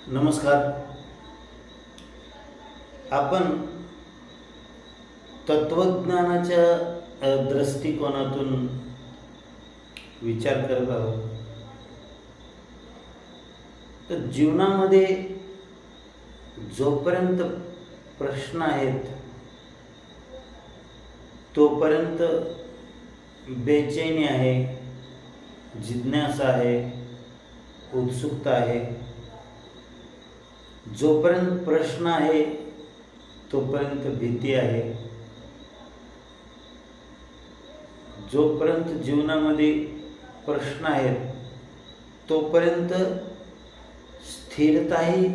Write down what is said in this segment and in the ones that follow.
नमस्कार. आपण तत्वज्ञानाच्या दृष्टिकोनातून विचार करत आहोत. तर जीवनामध्ये जोपर्यंत प्रश्न आहेत तोपर्यंत बेचैनी आहे, जिज्ञासा आहे, उत्सुकता आहे. जोपर्यंत प्रश्न आहे तोपर्यंत भीती आहे. जोपर्यंत जीवनामध्ये प्रश्न आहेत तोपर्यंत स्थिरताही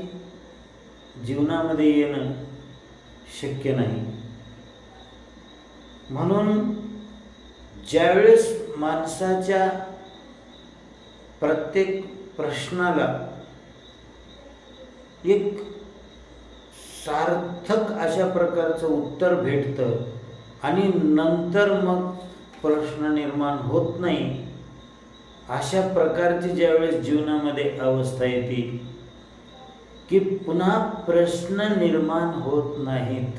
जीवनामध्ये येणं शक्य नाही. म्हणून ज्यावेळेस माणसाच्या प्रत्येक प्रश्नाला एक सार्थक अशा प्रकारचं उत्तर भेटतं आणि नंतर मग प्रश्न निर्माण होत नाही, अशा प्रकारची ज्यावेळेस जीवनामध्ये अवस्था येते की पुन्हा प्रश्न निर्माण होत नाहीत,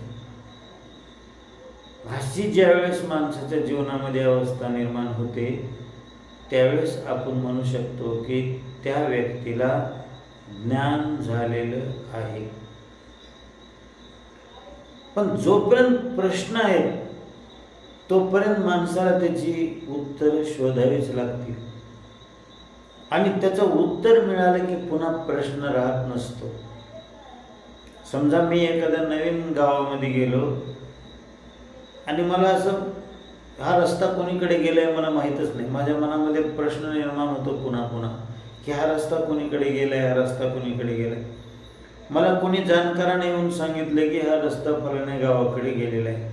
अशी ज्यावेळेस माणसाच्या जीवनामध्ये अवस्था निर्माण होते त्यावेळेस आपण म्हणू शकतो की त्या व्यक्तीला ज्ञान झालेलं आहे. पण जोपर्यंत प्रश्न आहेत तोपर्यंत माणसाला त्याची उत्तर शोधावीच लागतील आणि त्याचं उत्तर मिळालं की पुन्हा प्रश्न राहत नसतो. समजा मी एखाद्या नवीन गावामध्ये गेलो आणि मला असं हा रस्ता कोणीकडे गेलाय मला माहीतच नाही. माझ्या मनामध्ये प्रश्न निर्माण होतो पुन्हा पुन्हा की हा रस्ता कोणीकडे गेलाय, हा रस्ता कोणीकडे गेलाय. मला कोणी जाणकाराने येऊन सांगितलं की हा रस्ता फलाण्या गावाकडे गेलेला आहे.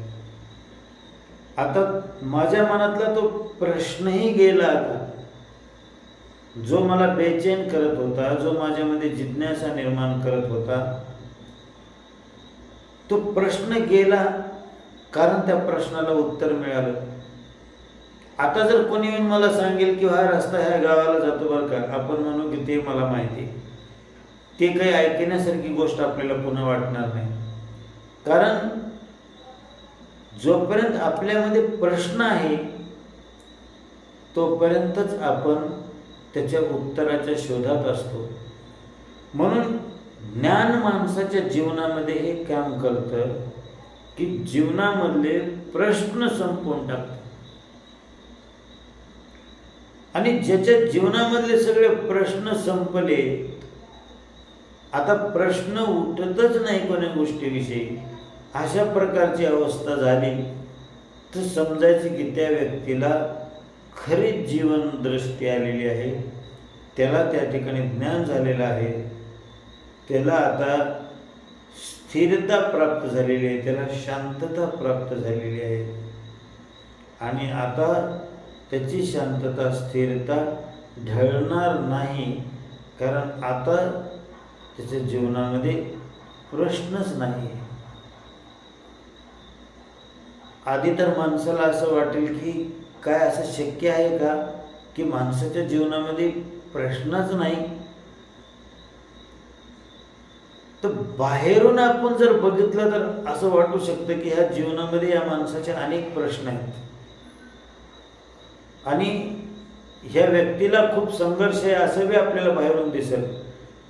आता माझ्या मनातला तो प्रश्नही गेला. आता जो मला बेचैन करत होता, जो माझ्यामध्ये जिज्ञासा निर्माण करत होता, तो प्रश्न गेला कारण त्या प्रश्नाला उत्तर मिळालं. आता जर कोणी येऊन मला सांगेल की हा रस्ता ह्या गावाला जातो बरं का, आपण म्हणू की ते मला माहिती, ते काही ऐकण्यासारखी गोष्ट आपल्याला पुन्हा वाटणार नाही. कारण जोपर्यंत आपल्यामध्ये प्रश्न आहे तोपर्यंतच आपण त्याच्या उत्तराच्या शोधात असतो. म्हणून ज्ञान माणसाच्या जीवनामध्ये हे काम करतं की जीवनामधले प्रश्न संपवून टाकतं आणि ज्याच्या जीवनामधले सगळे प्रश्न संपले, आता प्रश्न उठतच नाही कोण्या गोष्टीविषयी, अशा प्रकारची अवस्था झाली तर समजायचं की त्या व्यक्तीला खरीच जीवन दृष्टी आलेली आहे, त्याला त्या ठिकाणी ज्ञान झालेलं आहे, त्याला आता स्थिरता प्राप्त झालेली आहे, त्याला शांतता प्राप्त झालेली आहे आणि आता त्याची शांतता स्थिरता ढळणार नाही. कारण आता त्याच्या जीवनामध्ये प्रश्नच नाही. आधी तर माणसाला असं वाटेल की काय असं शक्य आहे का की माणसाच्या जीवनामध्ये प्रश्नच नाही. तर बाहेरून आपण जर बघितलं तर असं वाटू शकतं की ह्या जीवनामध्ये या माणसाचे अनेक प्रश्न आहेत आणि ह्या व्यक्तीला खूप संघर्ष आहे असं बी आपल्याला बाहेरून दिसेल.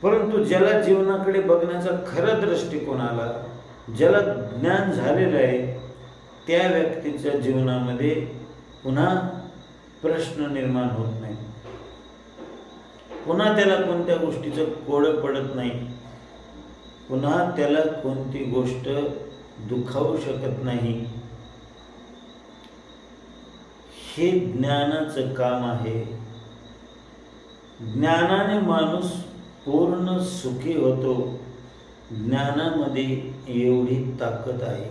परंतु ज्याला जीवनाकडे बघण्याचा खरा दृष्टिकोन आला, ज्याला ज्ञान झालेलं आहे, त्या व्यक्तीच्या जीवनामध्ये पुन्हा प्रश्न निर्माण होत नाही, पुन्हा त्याला कोणत्या गोष्टीचं कोडं पडत नाही, पुन्हा त्याला कोणती गोष्ट दुखावू शकत नाही. हे ज्ञानाचं काम आहे. ज्ञानाने माणूस पूर्ण सुखी होतो. ज्ञानामध्ये एवढी ताकद आहे.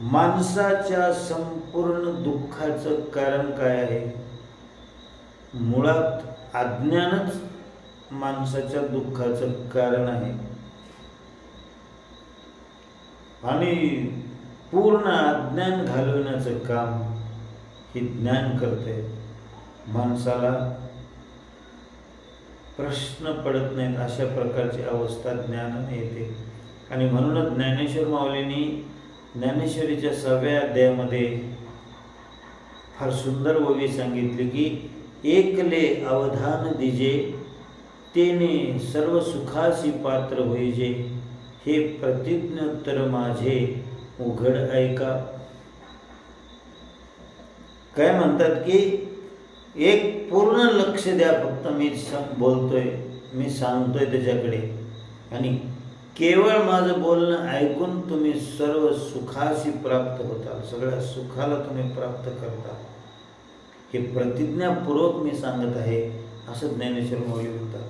माणसाच्या संपूर्ण दुःखाचं कारण काय आहे? मुळात अज्ञानच माणसाच्या दुःखाचं कारण आहे आणि पूर्ण अज्ञान घालवण्याचं काम हे ज्ञान करते. माणसाला प्रश्न पडत नाहीत, अशा प्रकारची अवस्था ज्ञानाने येते. आणि म्हणूनच ज्ञानेश्वर माऊलींनी ज्ञानेश्वरीच्या 6व्या अध्यायामध्ये फार सुंदर ओवी सांगितली की एकले अवधान दिजे, तेने सर्व सुखासी पात्र होईजे, हे प्रतिज्ञोत्तर माझे उघड ऐका. काय म्हणतात की एक पूर्ण लक्ष द्या, फक्त मी बोलतोय, मी सांगतोय त्याच्याकडे, आणि केवळ माझं बोलणं ऐकून तुम्ही सर्व सुखाशी प्राप्त होता, सगळ्या सुखाला तुम्ही प्राप्त करता, हे प्रतिज्ञापूर्वक मी सांगत आहे, असं ज्ञानेश्वर माऊली म्हणतात.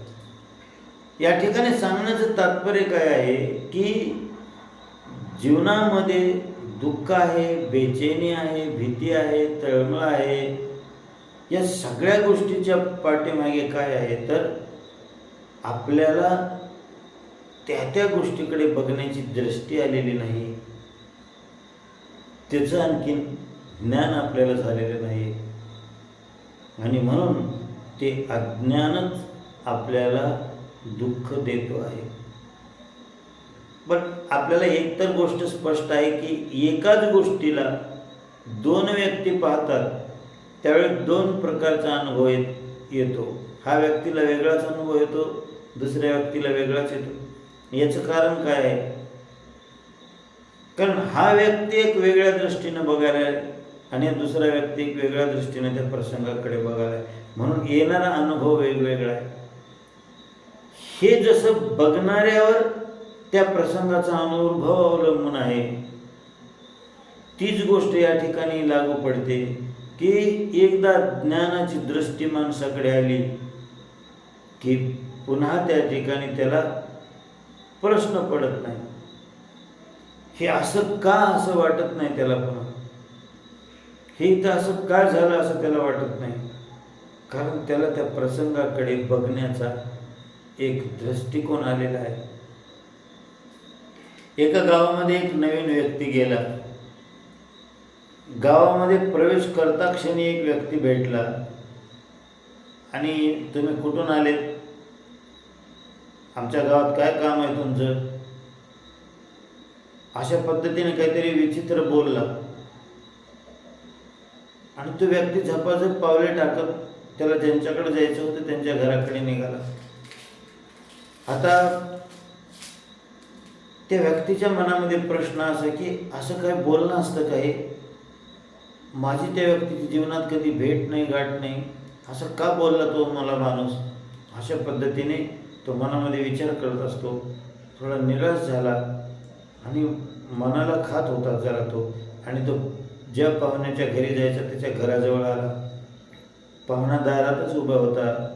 या ठिकाणी सांगण्याचं तात्पर्य काय आहे की जीवनामध्ये दुःख आहे, बेचैनी आहे, भीती आहे, तळमळ आहे, या सगळ्या गोष्टीच्या पाठीमागे काय आहे तर आपल्याला त्या गोष्टीकडे बघण्याची दृष्टी आलेली नाही, त्याचं आणखीन ज्ञान आपल्याला झालेलं नाही, आणि म्हणून ते अज्ञानच आपल्याला दुःख देतो आहे. पण आपल्याला एकतर गोष्ट स्पष्ट आहे की एकाच गोष्टीला दोन व्यक्ती पाहतात, त्यावेळी दोन प्रकारचा अनुभव येतो. हा व्यक्तीला वेगळाच अनुभव येतो, दुसऱ्या व्यक्तीला वेगळाच येतो. याचं कारण काय आहे? कारण हा व्यक्ती एक वेगळ्या दृष्टीने बघायला आहे आणि दुसरा व्यक्ती एक वेगळ्या दृष्टीने त्या प्रसंगाकडे बघायला आहे, म्हणून येणारा अनुभव वेगवेगळा आहे. हे जसं बघणाऱ्यावर त्या प्रसंगाचा अनुभव अवलंबून आहे, तीच गोष्ट या ठिकाणी लागू पडते की एकदा ज्ञानाची दृष्टी माणसाकडे आली की पुन्हा त्या ठिकाणी त्याला प्रश्न पडत नाही, हे असं का असं वाटत नाही त्याला, पुन्हा हे इथं असं का झालं असं त्याला वाटत नाही, कारण त्याला त्या प्रसंगाकडे बघण्याचा एक दृष्टिकोन आलेला आहे. एका गावामध्ये एक नवीन व्यक्ती गेला. गावामध्ये प्रवेश करता क्षणी एक व्यक्ती भेटला आणि तुम्ही कुठून आले, आमच्या गावात काय काम आहे तुमचं, अशा पद्धतीने काहीतरी विचित्र बोलला आणि तो व्यक्ती झपाझप पावले टाकत त्याला ज्यांच्याकडे जायचं होतं त्यांच्या घराकडे निघाला. आता त्या व्यक्तीच्या मनामध्ये प्रश्न असा की असं काय बोलणं असतं काय, माझी त्या व्यक्तीची जीवनात कधी भेट नाही, गाठ नाही, असं का बोलला तो मला माणूस, अशा पद्धतीने तो मनामध्ये विचार करत असतो. थोडा निराश झाला आणि मनाला खात होता जरा तो, आणि तो ज्या पाहुण्याच्या घरी जायचा त्याच्या घराजवळ आला. पाहुणा दारातच उभा होता.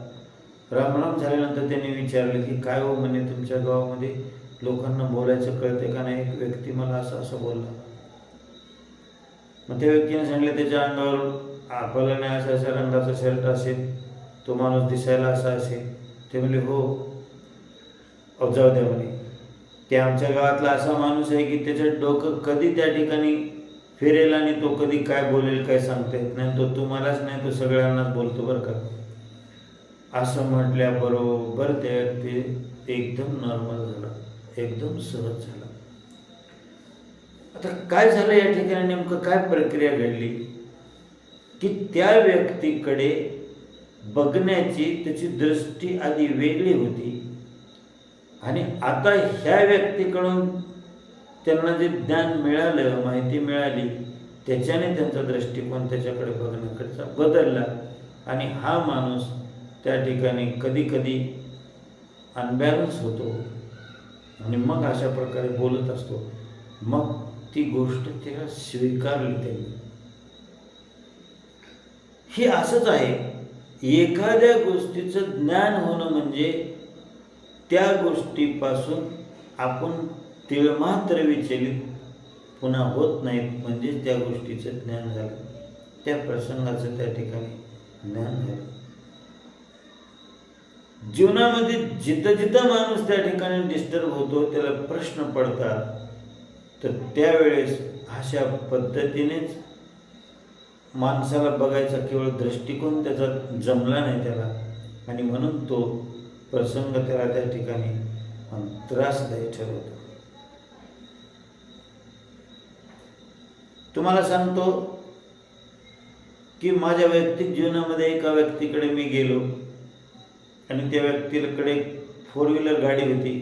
रामराम झाल्यानंतर त्याने विचारलं की काय हो म्हणे, तुमच्या गावामध्ये लोकांना बोलायचं कळते का नाही, एक व्यक्ती मला असं असं बोलला. मग त्या व्यक्तीने सांगितलं त्याच्या अंगावर आपल्याला नाही असा अशा रंगाचा शर्ट असेल, तो माणूस दिसायला असा असेल. ते म्हणले हो, जाऊ द्या म्हणे, ते आमच्या गावातला असा माणूस आहे की त्याचं डोकं कधी त्या ठिकाणी फिरेल आणि तो कधी काय बोलेल काय सांगता येत नाही, तो तुम्हालाच नाही तो सगळ्यांनाच बोलतो बरं का. असं म्हटल्याबरोबर त्या व्यक्ती एकदम नॉर्मल झाला, एकदम सहज झाला. आता काय झालं या ठिकाणी, नेमकं काय प्रक्रिया घडली की त्या व्यक्तीकडे बघण्याची त्याची दृष्टी आधी वेगळी होती आणि आता ह्या व्यक्तीकडून त्यांना जे ज्ञान मिळालं, माहिती मिळाली, त्याच्याने त्यांचा दृष्टिकोन त्याच्याकडे बघण्याकडचा बदलला आणि हा माणूस त्या ठिकाणी कधी कधी अनबॅलन्स होतो आणि मग अशा प्रकारे बोलत असतो. मग ती गोष्ट त्याला स्वीकारली त्यांनी. हे असंच आहे, एखाद्या गोष्टीचं ज्ञान होणं म्हणजे त्या गोष्टीपासून आपण तिळमात्र विचलित पुन्हा होत नाहीत, म्हणजे त्या गोष्टीचं ज्ञान झालं, त्या प्रसंगाचं त्या ठिकाणी ज्ञान झालं. जीवनामध्ये जिथं जिथं माणूस त्या ठिकाणी डिस्टर्ब होतो, त्याला प्रश्न पडतात, तर त्यावेळेस अशा पद्धतीनेच माणसाला बघायचा केवळ दृष्टिकोन त्याचा जमला नाही त्याला, आणि म्हणून तो प्रसंग त्याला त्या ठिकाणी त्रासदायी ठरवतो. तुम्हाला सांगतो की माझ्या वैयक्तिक जीवनामध्ये एका व्यक्तीकडे मी गेलो आणि त्या व्यक्तीकडे 4 व्हीलर गाडी होती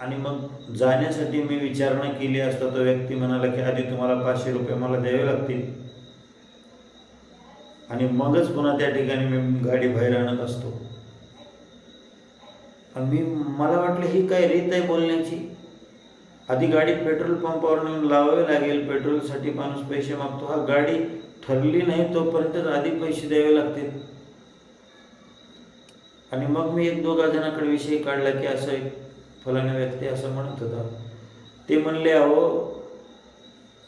आणि मग जाण्यासाठी मी विचारणा केली असता तो व्यक्ती म्हणाला की आधी तुम्हाला 500 रुपये मला द्यावे लागतील आणि मगच पुन्हा त्या ठिकाणी मी गाडी बाहेर आणत असतो. आणि मला वाटलं ही काय रीत आहे बोलण्याची. आधी गाडी पेट्रोल पंपावर नेऊन लावावी लागेल, पेट्रोलसाठी माणूस पैसे मागतो, हा गाडी ठरली नाही तोपर्यंतच आधी पैसे द्यावे लागतील. आणि मग मी 1-2 जणांकडे विषय काढला की असं एक फलाना व्यक्ती असं म्हणत होता. ते म्हणले अहो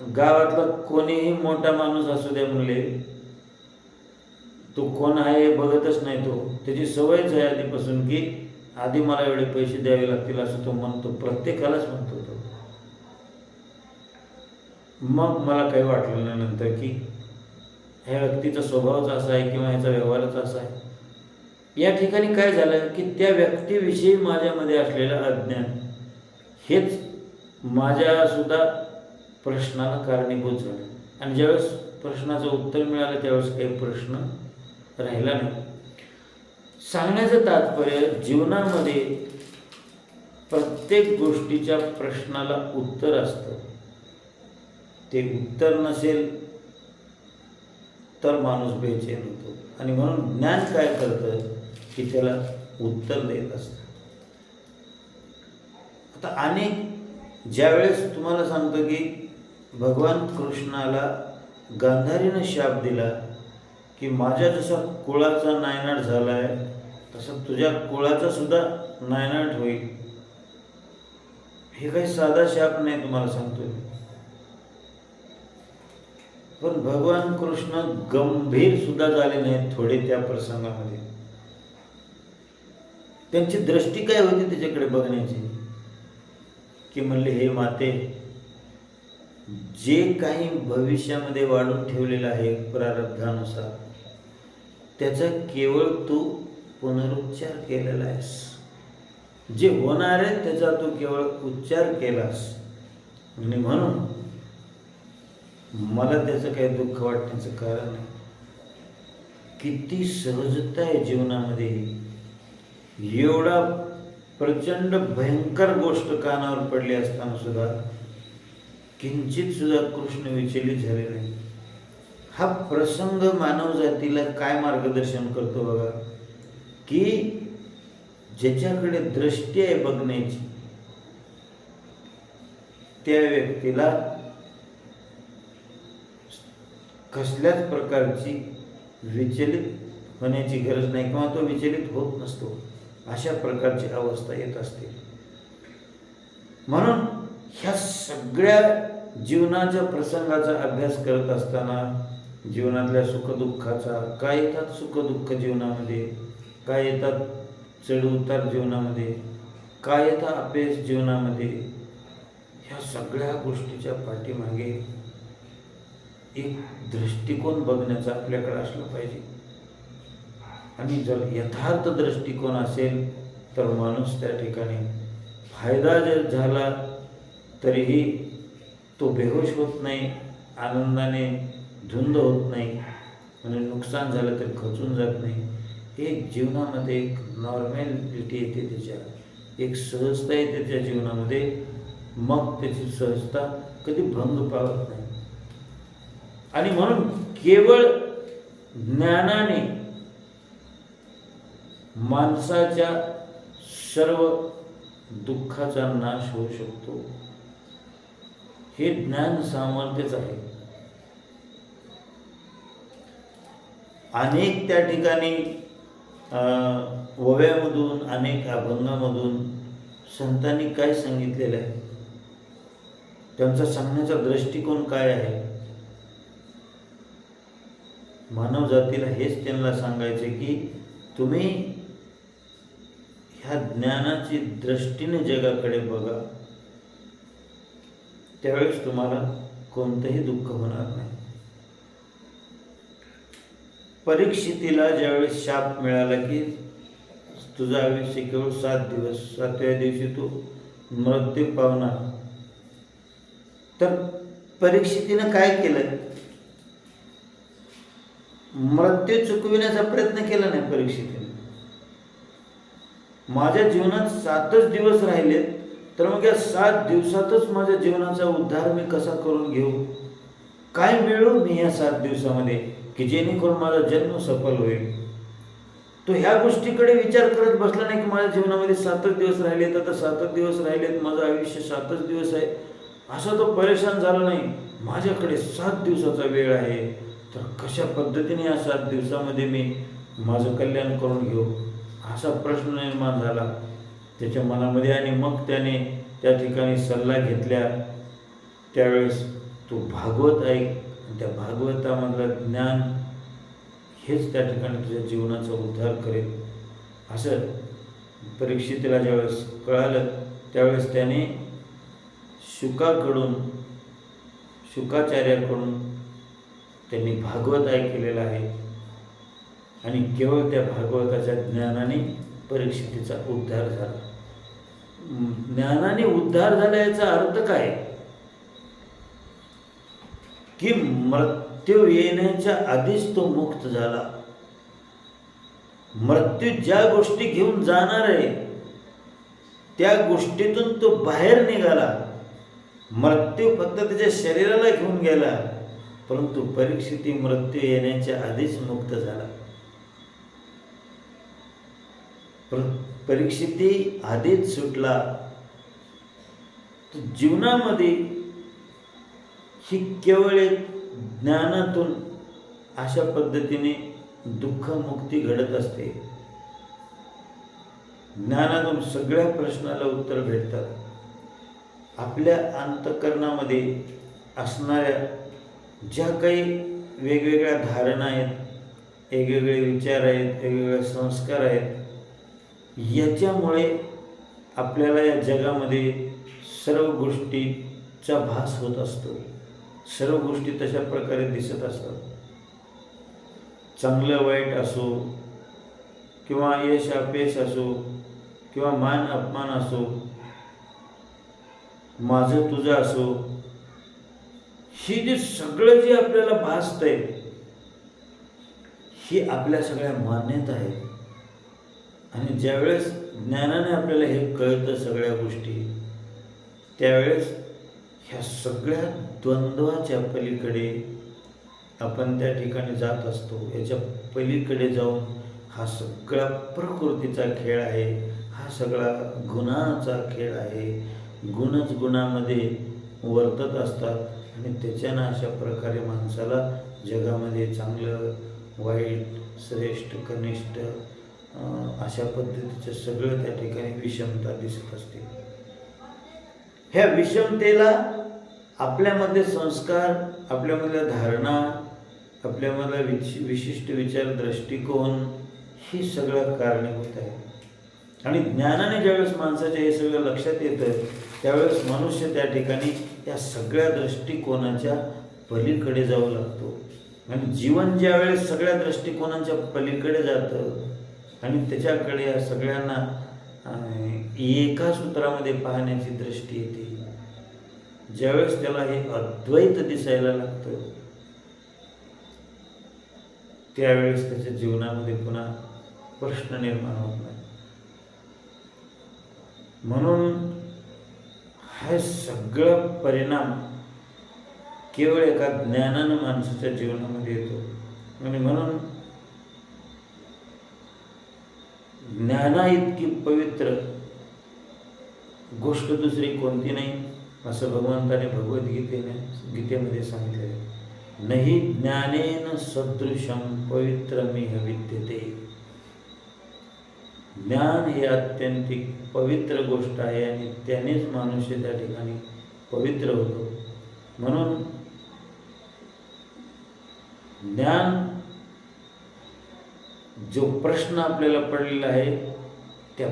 गावातला कोणीही मोठा माणूस असू द्या म्हणले, तो कोण आहे बघतच नाही, तो त्याची सवयच आहे आधीपासून की आधी मला एवढे पैसे द्यावे लागतील असं तो म्हणतो, प्रत्येकालाच म्हणतो तो. मग मला काही वाटलं नाही नंतर की ह्या व्यक्तीचा स्वभावच असा आहे किंवा ह्याचा व्यवहारच असा आहे. या ठिकाणी काय झालं की त्या व्यक्तीविषयी माझ्यामध्ये असलेलं अज्ञान हेच माझ्या सुद्धा प्रश्नाला कारणीभूत झालं. आणि ज्यावेळेस प्रश्नाचं उत्तर मिळालं त्यावेळेस काही प्रश्न राहिला नाही. सांगण्याचं तात्पर्य जीवनामध्ये प्रत्येक गोष्टीच्या प्रश्नाला उत्तर असतं. ते उत्तर नसेल तर माणूस बेचैन होतो आणि म्हणून ज्ञान काय करतं की त्याला उत्तर देत असतं. आता अनेक ज्यावेळेस तुम्हाला सांगतो की भगवान कृष्णाला गांधारीनं शाप दिला की माझ्या जसा कुळाचा नायनाट झाला आहे तसा तुझ्या कुळाचा सुद्धा नायनाट होईल. हे काही साधा शाप नाही तुम्हाला सांगतोय. पण भगवान कृष्ण गंभीर सुद्धा झाले नाहीत थोडे त्या प्रसंगामध्ये. त्यांची दृष्टी काय होती त्याच्याकडे बघण्याची की म्हणले हे माते, जे काही भविष्यामध्ये वाढून ठेवलेलं आहे प्रारब्धानुसार त्याचा केवळ तू पुनरुच्चार केलेला आहेस. जे होणार आहे त्याचा तू केवळ उच्चार केलास आणि म्हणून मला त्याचं काही दुःख वाटण्याचं कारण नाही. किती सहजता आहे जीवनामध्ये. एवढा प्रचंड भयंकर गोष्ट कानावर पडली असताना सुद्धा किंचित सुद्धा कृष्ण विचलित झाले नाही. हा प्रसंग मानव जातीला काय मार्गदर्शन करतो बघा की ज्याच्याकडे दृष्टी आहे बघण्याची त्या व्यक्तीला कसल्याच प्रकारची विचलित होण्याची गरज नाही किंवा तो विचलित होत नसतो. अशा प्रकारची अवस्था येत असते. म्हणून ह्या सगळ्या जीवनाच्या प्रसंगाचा अभ्यास करत असताना जीवनातल्या सुखदुःखाचा, काय येतात सुखदुःख जीवनामध्ये, काय येतात चढउतार जीवनामध्ये, काय येतात अपयश जीवनामध्ये, ह्या सगळ्या गोष्टीच्या पाठीमागे एक दृष्टिकोन बघण्याचा आपल्याकडे असला पाहिजे. आणि जर यथार्थ दृष्टिकोन असेल तर माणूस त्या ठिकाणी फायदा जर झाला तरीही तो बेहोश होत नाही, आनंदाने धुंद होत नाही, आणि नुकसान झालं तर खचून जात नाही. एक जीवनामध्ये एक नॉर्मॅलिटी येते, त्याच्या एक सहजता येते त्याच्या जीवनामध्ये. मग त्याची सहजता कधी भंग पावत नाही. आणि म्हणून केवळ ज्ञानाने माणसाच्या सर्व दुःखाचा नाश होऊ शकतो. हे ज्ञान सामर्थ्यच आहे. अनेक त्या ठिकाणी ओव्यामधून, अनेक अभंगामधून संतांनी काय सांगितलेलं आहे, त्यांचा सांगण्याचा दृष्टिकोन काय आहे. मानव जातीला हेच त्यांना सांगायचे की तुम्ही ह्या ज्ञानाची दृष्टीने जगाकडे बघा, त्यावेळेस तुम्हाला कोणतंही दुःख होणार नाही. परीक्षितीला ज्यावेळेस शाप मिळाला की तुझं आयुष्य केवळ 7 दिवस, 7व्या दिवशी तू मृत्यू पावणार. तर परीक्षितीनं काय केलं? मृत्यू चुकविण्याचा प्रयत्न केला नाही परीक्षितीने. माझ्या जीवनात 7च दिवस राहिलेत, तर मग या 7 दिवसातच माझ्या जीवनाचा उद्धार मी कसा करून घेऊ? काय मिळू मी या 7 दिवसामध्ये की जेणेकरून माझा जन्म सफल होईल? तो ह्या गोष्टीकडे विचार करत बसला नाही की माझ्या जीवनामध्ये 7च दिवस राहिलेत, आता 7च दिवस राहिलेत, माझं आयुष्य 7च दिवस आहे, असा तो परेशान झाला नाही. माझ्याकडे 7 दिवसाचा वेळ आहे, तर कशा पद्धतीने या 7 दिवसामध्ये मी माझं कल्याण करून घेऊ, असा प्रश्न निर्माण झाला त्याच्या मनामध्ये. आणि मग त्याने त्या ठिकाणी सल्ला घेतल्या. त्यावेळेस तो भागवत ऐक, त्या भागवतामधलं ज्ञान हेच त्या ठिकाणी तुझ्या जीवनाचा उद्धार करेल, असं परीक्षितीला ज्यावेळेस कळालं, त्यावेळेस त्याने शुकाचार्याकडून त्यांनी भागवत ऐकलेलं आहे. आणि केवळ त्या भागवताच्या ज्ञानाने परीक्षितीचा उद्धार झाला. ज्ञानाने उद्धार झाला याचा अर्थ काय? की मृत्यू येण्याच्या आधीच तो मुक्त झाला. मृत्यू ज्या गोष्टी घेऊन जाणार आहे त्या गोष्टीतून तो बाहेर निघाला. मृत्यू फक्त त्याच्या शरीराला घेऊन गेला, परंतु परीक्षिती मृत्यू येण्याच्या आधीच मुक्त झाला. परीक्षिती आधीच सुटला. तर जीवनामध्ये ही केवळ एक ज्ञानातून अशा पद्धतीने दुःखमुक्ती घडत असते. ज्ञानातून सगळ्या प्रश्नाला उत्तर भेटतात. आपल्या अंतःकरणामध्ये असणाऱ्या ज्या काही वेगवेगळ्या धारणा आहेत, वेगवेगळे विचार आहेत, वेगवेगळे संस्कार आहेत, याच्यामुळे आपल्याला या जगामध्ये सर्व गोष्टीचा भास होत असतो. सर्व गोष्टी तशा प्रकारे दिसत असतात. चांगलं वाईट असो, किंवा यश अपयश असो, किंवा मान अपमान असो, माझं तुझं असो, ही जे सगळं जे आपल्याला भासतंय ही आपल्या सगळ्या मान्यता आहेत. आणि ज्यावेळेस ज्ञानाने आपल्याला हे कळतं सगळ्या गोष्टी, त्यावेळेस ह्या सगळ्या द्वंद्वाच्या पलीकडे आपण त्या ठिकाणी जात असतो. याच्या पलीकडे जाऊन हा सगळा प्रकृतीचा खेळ आहे, हा सगळा गुणाचा खेळ आहे. गुणच गुणामध्ये वर्तत असतात आणि त्याच्यानं अशा प्रकारे माणसाला जगामध्ये चांगलं वाईट, श्रेष्ठ कनिष्ठ अशा पद्धतीचं सगळं त्या ठिकाणी विषमता दिसत असते. ह्या विषमतेला आपल्यामध्ये संस्कार, आपल्यामधल्या धारणा, आपल्यामधला विशिष्ट विचार, दृष्टिकोन ही सगळं कारणीभूत आहे. आणि ज्ञानाने ज्यावेळेस माणसाच्या हे सगळं लक्षात येतं, त्यावेळेस मनुष्य त्या ठिकाणी या सगळ्या दृष्टिकोनाच्या पलीकडे जाऊ लागतो. आणि जीवन ज्यावेळेस सगळ्या दृष्टिकोनांच्या पलीकडे जातं आणि त्याच्याकडे या सगळ्यांना एका सूत्रामध्ये पाहण्याची दृष्टी येते, ज्यावेळेस त्याला हे अद्वैत दिसायला लागतं, त्यावेळेस त्याच्या जीवनामध्ये पुन्हा प्रश्न निर्माण होत नाही. म्हणून हा सगळं परिणाम केवळ एका ज्ञानानं माणसाच्या जीवनामध्ये येतो. आणि म्हणून ज्ञाना इतकी पवित्र गोष्ट दुसरी कोणती नाही, असं भगवंताने गीतेमध्ये सांगितले. नहि ज्ञानेन सदृशं पवित्रमिह विद्यते. ज्ञान हे अत्यंतिक पवित्र गोष्ट आहे आणि त्यानेच मनुष्य त्या ठिकाणी पवित्र होतो. म्हणून ज्ञान जो प्रश्न आपल्याला पडलेला आहे त्या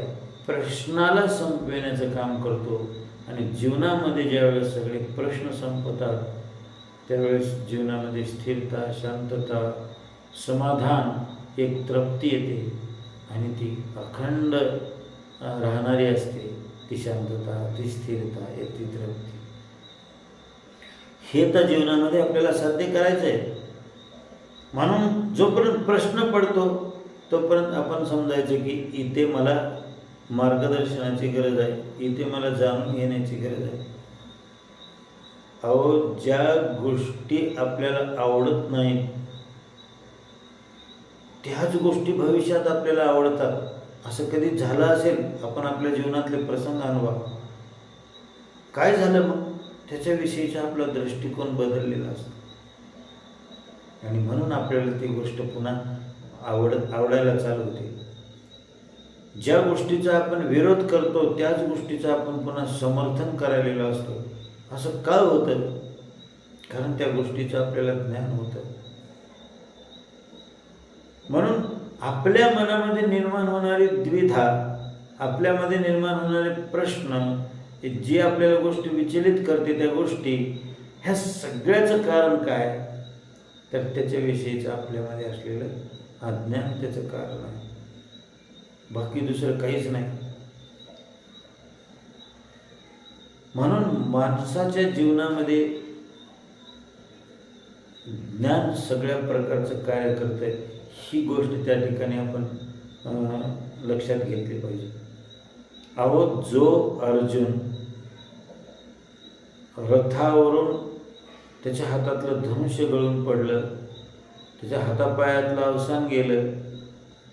प्रश्नाला संपविण्याचं काम करतो. आणि जीवनामध्ये ज्यावेळेस सगळे प्रश्न संपतात त्यावेळेस जीवनामध्ये स्थिरता, शांतता, समाधान, एक तृप्ती येते. आणि ती अखंड राहणारी असते, ती शांतता, ती स्थिरता, ती तृप्ती. हे तर जीवनामध्ये आपल्याला साध्य करायचं आहे. म्हणून जोपर्यंत प्रश्न पडतो तोपर्यंत आपण समजायचं की इथे मला मार्गदर्शनाची गरज आहे, इथे मला जाणून घेण्याची गरज आहे. अहो, ज्या गोष्टी आपल्याला आवडत नाहीत त्याच गोष्टी भविष्यात आपल्याला आवडतात. असं कधी झालं असेल? आपण आपल्या जीवनातले प्रसंग अनुभवा. काय झालं मग? त्याच्याविषयीचा आपला दृष्टिकोन बदललेला असतो आणि म्हणून आपल्याला ती गोष्ट पुन्हा आवडायला चालू होते. ज्या गोष्टीचा आपण विरोध करतो त्याच गोष्टीचं आपण पुन्हा समर्थन करायला असतो. असं का होतं? कारण त्या गोष्टीचं आपल्याला ज्ञान होतं. म्हणून आपल्या मनामध्ये निर्माण होणारी द्विधा, आपल्यामध्ये निर्माण होणारे प्रश्न, जी आपल्याला गोष्टी विचलित करते, त्या गोष्टी, ह्या सगळ्याचं कारण काय? तर त्याच्याविषयीचं आपल्यामध्ये असलेलं अज्ञान त्याचं कारण आहे, बाकी दुसरं काहीच नाही. म्हणून माणसाच्या जीवनामध्ये ज्ञान सगळ्या प्रकारचं कार्य करतंय, ही गोष्ट त्या ठिकाणी आपण लक्षात घेतली पाहिजे. अहो, जो अर्जुन रथावरून त्याच्या हातातलं धनुष्य गळून पडलं, त्याच्या हातापायातलं अवसान गेलं,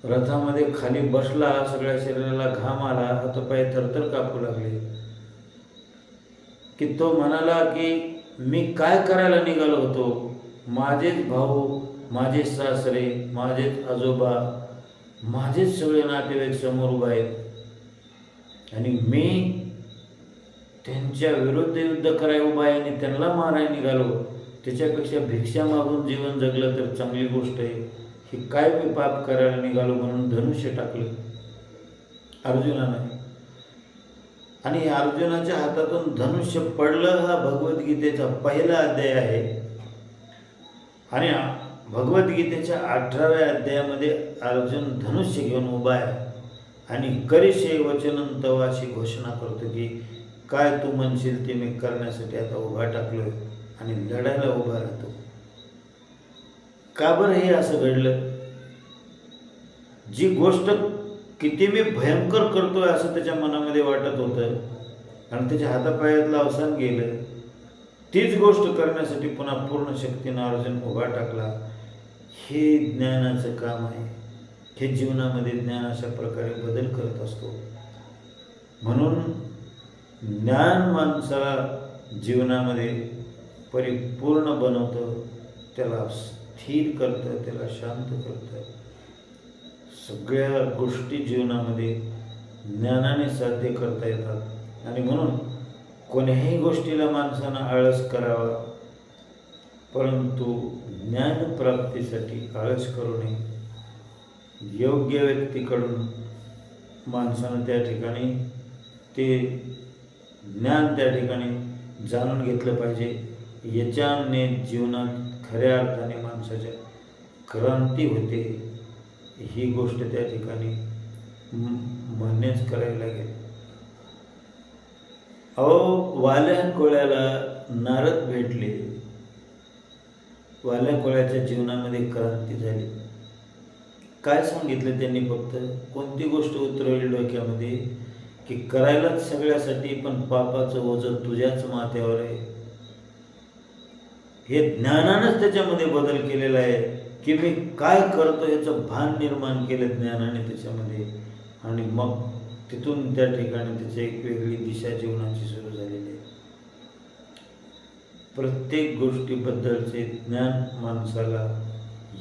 रथामध्ये खाली बसला, सगळ्या शरीराला घाम आला, हातपाय थरथर कापू लागले, की तो म्हणाला की मी काय करायला निघालो होतो? माझेच भाऊ, माझे सासरे, माझेच आजोबा, माझेच सगळे नातेवाईक समोर उभा आहेत आणि मी त्यांच्या विरुद्ध युद्ध करायला उभा आहे आणि त्यांना मारायला निघालो. त्याच्यापेक्षा भिक्षा मागून जीवन जगलं तर चांगली गोष्ट आहे. हे काय मी पाप करायला निघालो म्हणून धनुष्य टाकलं अर्जुनाने. आणि अर्जुनाच्या हातातून धनुष्य पडलं हा भगवद्गीतेचा पहिला अध्याय आहे. आणि भगवद्गीतेच्या 18व्या अध्यायामध्ये अर्जुन धनुष्य घेऊन उभा आहे आणि करिष्ये वचनं तव अशी घोषणा करतो की काय तू म्हणशील ते मी करण्यासाठी आता उभा टाकलोय आणि लढायला उभा राहतो. का बरं हे असं घडलं? जी गोष्ट किती मी भयंकर करतोय असं त्याच्या मनामध्ये वाटत होतं आणि त्याच्या हातापायातलं अवसान गेलं, तीच गोष्ट करण्यासाठी पुन्हा पूर्ण शक्तीनं अर्जुन उभा टाकला. हे ज्ञानाचं काम आहे. हे जीवनामध्ये ज्ञान अशा प्रकारे बदल करत असतो. म्हणून ज्ञान माणसाला जीवनामध्ये परिपूर्ण बनवतं, त्याला स्थिर करतं, त्याला शांत करतं. सगळ्या गोष्टी जीवनामध्ये ज्ञानाने साध्य करता येतात आणि म्हणून कोणत्याही गोष्टीला माणसानं आळस करावा, परंतु ज्ञानप्राप्तीसाठी आळस करू नये. योग्य व्यक्तीकडून माणसानं त्या ठिकाणी ते ज्ञान त्या ठिकाणी जाणून घेतलं पाहिजे. याच्याने जीवनात खऱ्या अर्थाने माणसाच्या क्रांती होते. ही गोष्ट त्या ठिकाणी मान्यच करावी लागेल. अहो, वाल्या कोळ्याला नारद भेटले, वाल्या कोळ्याच्या जीवनामध्ये क्रांती झाली. काय सांगितलं त्यांनी? फक्त कोणती गोष्ट उतरवली डोक्यामध्ये की करायलाच सगळ्यासाठी, पण पापाचं ओझं तुझ्याच माथ्यावर आहे. हे ज्ञानानंच त्याच्यामध्ये बदल केलेला आहे की मी काय करतो याचं भान निर्माण केलं ज्ञानाने त्याच्यामध्ये. आणि मग तिथून त्या ठिकाणी त्याची एक वेगळी दिशा जीवनाची सुरू झालेली आहे. प्रत्येक गोष्टीबद्दलचे ज्ञान माणसाला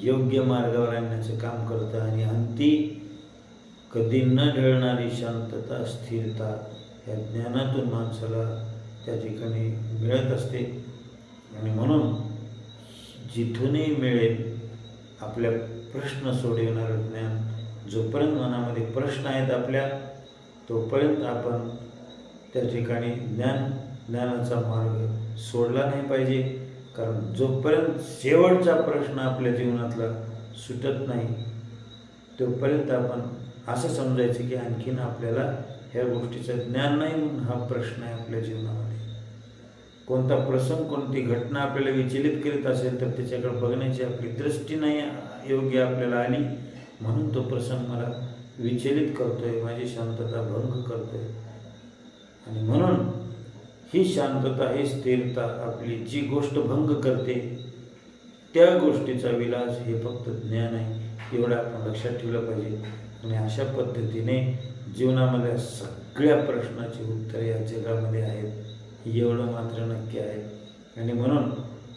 योग्य मार्गावर आणण्याचं काम करतं आणि अंती कधी न ढळणारी शांतता, स्थिरता या ज्ञानातून माणसाला त्या ठिकाणी मिळत असते. आणि म्हणून जिथूनही मिळेल आपल्या प्रश्न सोडवणारं ज्ञान, जोपर्यंत मनामध्ये प्रश्न आहेत आपल्या, तोपर्यंत आपण त्या ठिकाणी ज्ञानाचा मार्ग सोडला नाही पाहिजे. कारण जोपर्यंत शेवटचा प्रश्न आपल्या जीवनातला सुटत नाही तोपर्यंत आपण असं समजायचं की आणखीन आपल्याला ह्या गोष्टीचं ज्ञान नाही म्हणून हा प्रश्न आहे आपल्या जीवनामध्ये. कोणता प्रसंग, कोणती घटना आपल्याला विचलित करीत असेल तर त्याच्याकडे बघण्याची आपली दृष्टी नाही योग्य आपल्याला आली, म्हणून तो प्रसंग मला विचलित करतोय, माझी शांतता भंग करतोय. आणि म्हणून ही शांतता, ही स्थिरता आपली जी गोष्ट भंग करते त्या गोष्टीचा विलास हे फक्त ज्ञान आहे, एवढं आपण लक्षात ठेवलं पाहिजे. आणि अशा पद्धतीने जीवनामध्ये सगळ्या प्रश्नाची उत्तरे या जगामध्ये आहेत, एवढं मात्र नक्की आहे. आणि म्हणून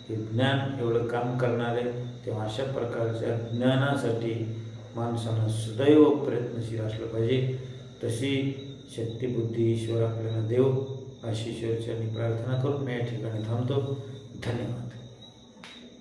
हे ज्ञान एवढं काम करणार आहे. तेव्हा अशा प्रकारच्या ज्ञानासाठी माणसानं सदैव प्रयत्नशील असलं पाहिजे. तशी शक्तिबुद्धी ईश्वर आपल्याला देव, अशी ईश्वरचरणी प्रार्थना करून मी या ठिकाणी थांबतो. धन्यवाद.